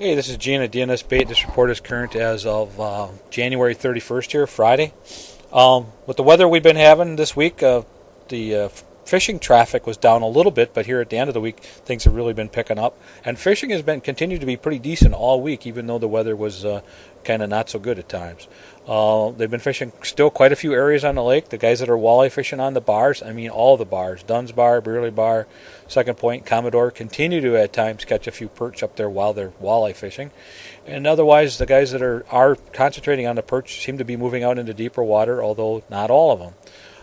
Hey, this is Gene at DNS Bait. This report is current as of January 31st here, Friday. With the weather we've been having this week, the fishing traffic was down a little bit, but here at the end of the week, things have really been picking up. And fishing has been continued to be pretty decent all week, even though the weather was kind of not so good at times. They've been fishing still quite a few areas on the lake. The guys that are walleye fishing on the bars, I mean all the bars, Dunn's Bar, Brearley Bar, Second Point, Commodore, continue to at times catch a few perch up there while they're walleye fishing. And otherwise, the guys that are concentrating on the perch seem to be moving out into deeper water, although not all of them.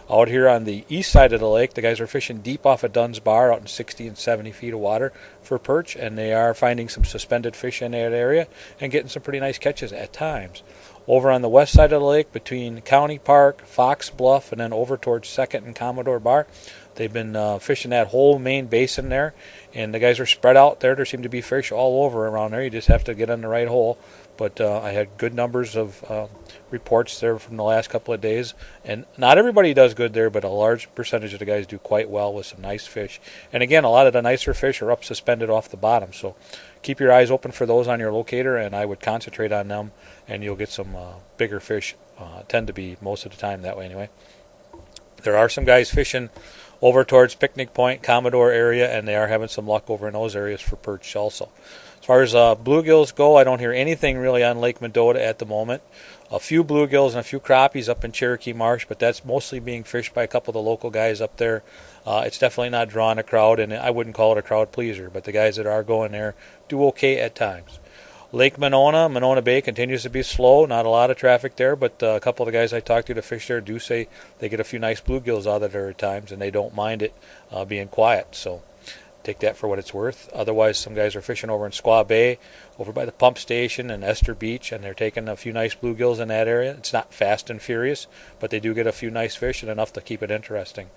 Out here on the east side of the lake, the guys are fishing deep off of Dunn's Bar out in 60 and 70 feet of water for perch, and they are finding some suspended fish in that area and getting some pretty nice catches at times. Over on the west side of the lake, between County Park, Fox Bluff, and then over towards 2nd and Commodore Bar, they've been fishing that whole main basin there, and the guys are spread out there. There seem to be fish all over around there. You just have to get on the right hole. But I had good numbers of reports there from the last couple of days. And not everybody does good there, but a large percentage of the guys do quite well with some nice fish. And again, a lot of the nicer fish are up suspended off the bottom. So keep your eyes open for those on your locator, and I would concentrate on them, and you'll get some bigger fish. Tend to be most of the time that way anyway. There are some guys fishing over towards Picnic Point, Commodore area, and they are having some luck over in those areas for perch also. As far as bluegills go, I don't hear anything really on Lake Mendota at the moment. A few bluegills and a few crappies up in Cherokee Marsh, but that's mostly being fished by a couple of the local guys up there. It's definitely not drawing a crowd, and I wouldn't call it a crowd pleaser, but the guys that are going there do okay at times. Lake Monona Bay continues to be slow. Not a lot of traffic there, but a couple of the guys I talked to fish there do say they get a few nice bluegills out of there at times, and they don't mind it being quiet. So take that for what it's worth. Otherwise, some guys are fishing over in Squaw Bay, over by the pump station and Esther Beach, and they're taking a few nice bluegills in that area. It's not fast and furious, but they do get a few nice fish and enough to keep it interesting.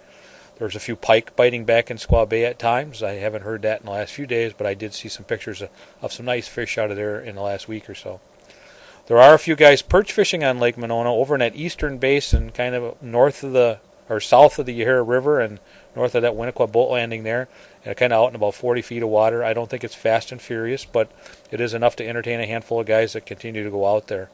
There's a few pike biting back in Squaw Bay at times. I haven't heard that in the last few days, but I did see some pictures of some nice fish out of there in the last week or so. There are a few guys perch fishing on Lake Monona over in that eastern basin, kind of north of south of the Yahara River and north of that Winnequa boat landing there, and kind of out in about 40 feet of water. I don't think it's fast and furious, but it is enough to entertain a handful of guys that continue to go out there.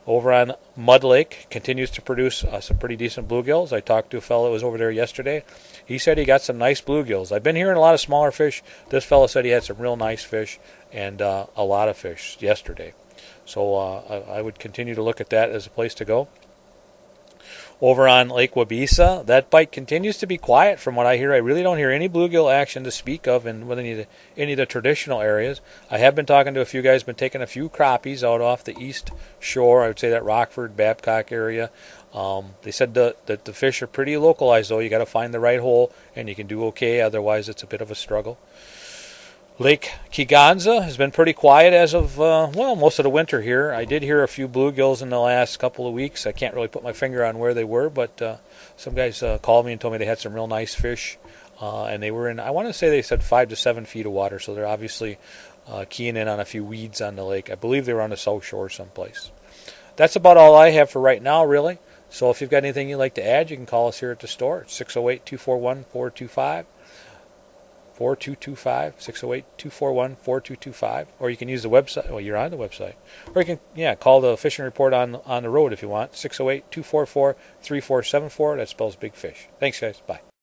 Over on Mud Lake, continues to produce some pretty decent bluegills. I talked to a fellow that was over there yesterday. He said he got some nice bluegills. I've been hearing a lot of smaller fish. This fellow said he had some real nice fish and a lot of fish yesterday. So I would continue to look at that as a place to go. Over on Lake Wabeesa, that bite continues to be quiet from what I hear. I really don't hear any bluegill action to speak of in any of the traditional areas. I have been talking to a few guys, been taking a few crappies out off the east shore. I would say that Rockford, Babcock area. They said that the fish are pretty localized, though. You got to find the right hole, and you can do okay. Otherwise, it's a bit of a struggle. Lake Kegonsa has been pretty quiet as of, most of the winter here. I did hear a few bluegills in the last couple of weeks. I can't really put my finger on where they were, but some guys called me and told me they had some real nice fish. And they were in, I want to say they said 5 to 7 feet of water, so they're obviously keying in on a few weeds on the lake. I believe they were on the south shore someplace. That's about all I have for right now, really. So if you've got anything you'd like to add, you can call us here at the store. It's 608-241-4225. 4225 608-241-4225, or you can use the website. Well, you're on the website, or you can call the fishing report on the road if you want. 608-244-3474. That spells big fish. Thanks, guys. Bye.